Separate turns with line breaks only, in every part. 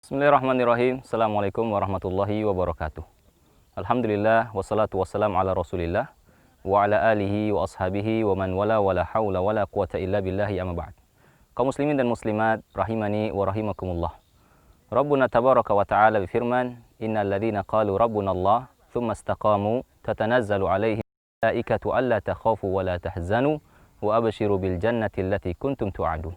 Bismillahirrahmanirrahim. Assalamualaikum warahmatullahi wabarakatuh. Alhamdulillah wassalatu wassalamu ala Rasulillah wa ala alihi wa ashabihi wa man wala wala haula wala quwata illa billahi amma ba'd. Kaum muslimin dan muslimat rahimani wa rahimakumullah. Rabbuna tabaraka wa ta'ala berfirman, innal ladzina qalu rabbuna Allah tsumma istaqamu tatanazzalu alaihim malaikatu alla takhafu wa la tahzanu wa abshiru bil jannati allati kuntum tu'adun.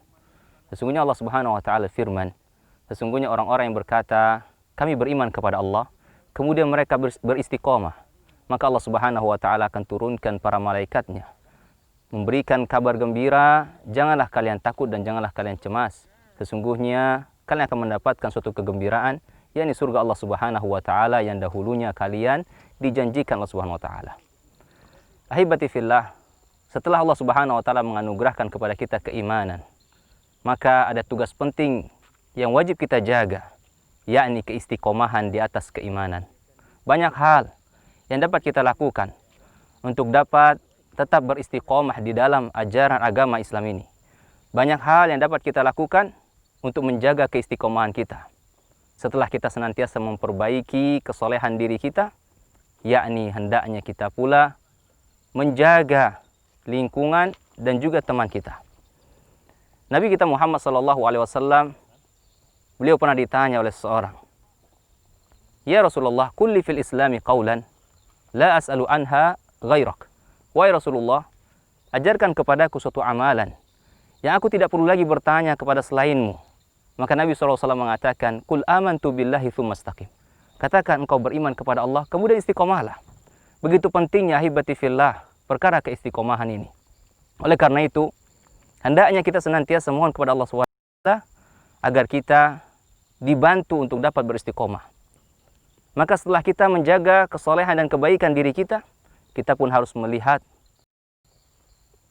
Sesungguhnya Allah Subhanahu wa taala firman, sesungguhnya orang-orang yang berkata, kami beriman kepada Allah, kemudian mereka beristiqomah, maka Allah Subhanahu wa taala akan turunkan para malaikatnya, memberikan kabar gembira, janganlah kalian takut dan janganlah kalian cemas. Sesungguhnya kalian akan mendapatkan suatu kegembiraan, yakni surga Allah Subhanahu wa taala yang dahulunya kalian dijanjikan Allah Subhanahu wa taala. Ahibati fillah, setelah Allah Subhanahu wa taala menganugerahkan kepada kita keimanan, maka ada tugas penting yang wajib kita jaga, yakni keistiqomahan di atas keimanan. Banyak hal yang dapat kita lakukan untuk dapat tetap beristiqomah di dalam ajaran agama Islam ini. Banyak hal yang dapat kita lakukan untuk menjaga keistiqomahan kita. Setelah kita senantiasa memperbaiki kesolehan diri kita, yakni hendaknya kita pula menjaga lingkungan dan juga teman kita. Nabi kita Muhammad SAW, beliau pernah ditanya oleh seseorang, ya Rasulullah, kulli fil islami qawlan, la as'alu anha ghairak. Wahai Rasulullah, ajarkan kepadaku suatu amalan yang aku tidak perlu lagi bertanya kepada selainmu. Maka Nabi SAW mengatakan, Qul amantu billahi thumma istaqim. Katakan engkau beriman kepada Allah, kemudian istiqomahlah. Begitu pentingnya ahibati fillah perkara keistiqomahan ini. Oleh karena itu, hendaknya kita senantiasa mohon kepada Allah SWT agar kita dibantu untuk dapat beristiqomah. Maka setelah kita menjaga kesolehan dan kebaikan diri kita, kita pun harus melihat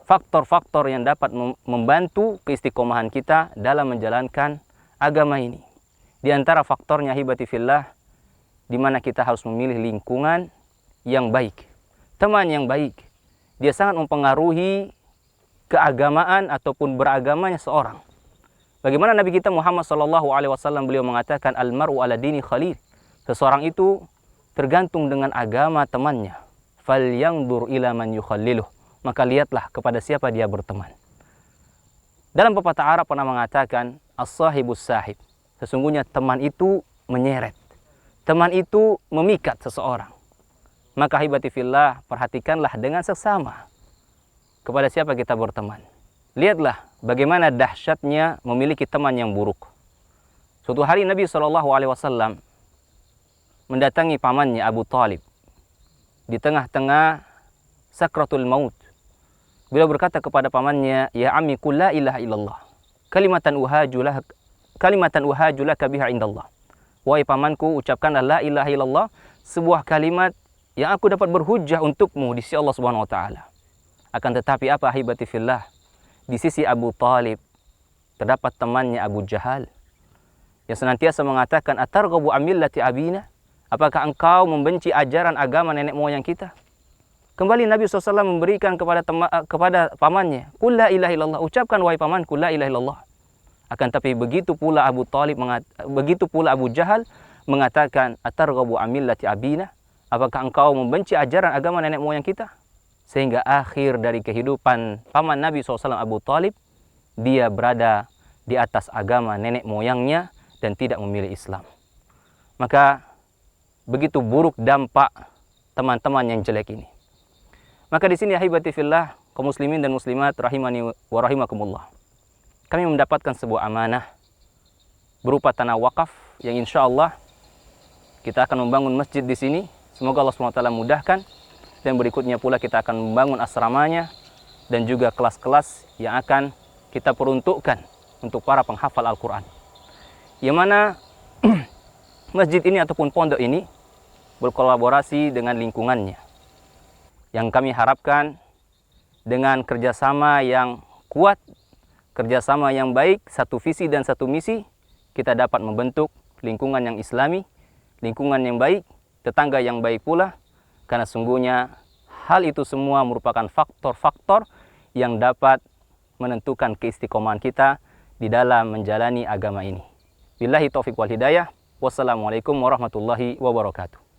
faktor-faktor yang dapat membantu keistiqomahan kita dalam menjalankan agama ini. Di antara faktornya ahibati fillah, di mana kita harus memilih lingkungan yang baik, teman yang baik. Dia sangat mempengaruhi keagamaan ataupun beragamanya seorang. Bagaimana Nabi kita Muhammad SAW beliau mengatakan, almaru ala dini khalil. Seseorang itu tergantung dengan agama temannya. Falyanzur ila man yukhalliluh. Maka lihatlah kepada siapa dia berteman. Dalam pepatah Arab pernah mengatakan, as-sahibus sahib. Sesungguhnya teman itu menyeret. Teman itu memikat seseorang. Maka ahibati fillah, perhatikanlah dengan seksama kepada siapa kita berteman. Lihatlah bagaimana dahsyatnya memiliki teman yang buruk. Suatu hari Nabi SAW mendatangi pamannya Abu Talib di tengah-tengah sakratul maut. Beliau berkata kepada pamannya, ya ammi qul la ilaha illallah, kalimatan uhajulaka biha indallah. Wahai pamanku, ucapkanlah la ilaha illallah, sebuah kalimat yang aku dapat berhujjah untukmu di sisi Allah Subhanahu wa taala. Akan tetapi apa ahibati fillah? Di sisi Abu Talib terdapat temannya Abu Jahal yang senantiasa mengatakan, atarghabu amillati abina? Apakah engkau membenci ajaran agama nenek moyang kita? Kembali Nabi SAW memberikan kepada pamannya, qul la ilaha illallah, ucapkan wahai pamanku la ilaha illallah. Akan tapi begitu pula Abu Jahal mengatakan, atarghabu amillati abina? Apakah engkau membenci ajaran agama nenek moyang kita? Sehingga akhir dari kehidupan paman Nabi SAW Abu Talib, dia berada di atas agama nenek moyangnya dan tidak memilih Islam. Maka begitu buruk dampak teman-teman yang jelek ini. Maka di sini ahibati fillah, kaum muslimin dan muslimat rahimani wa rahimakumullah, kami mendapatkan sebuah amanah berupa tanah wakaf yang insya Allah kita akan membangun masjid di sini. Semoga Allah SWT mudahkan. Dan berikutnya pula kita akan membangun asramanya dan juga kelas-kelas yang akan kita peruntukkan untuk para penghafal Al-Quran. Yang mana masjid ini ataupun pondok ini berkolaborasi dengan lingkungannya. Yang kami harapkan dengan kerjasama yang kuat, kerjasama yang baik, satu visi dan satu misi, kita dapat membentuk lingkungan yang islami, lingkungan yang baik, tetangga yang baik pula. Karena sungguhnya hal itu semua merupakan faktor-faktor yang dapat menentukan keistiqomahan kita di dalam menjalani agama ini. Billahi taufiq wal hidayah. Wassalamualaikum warahmatullahi wabarakatuh.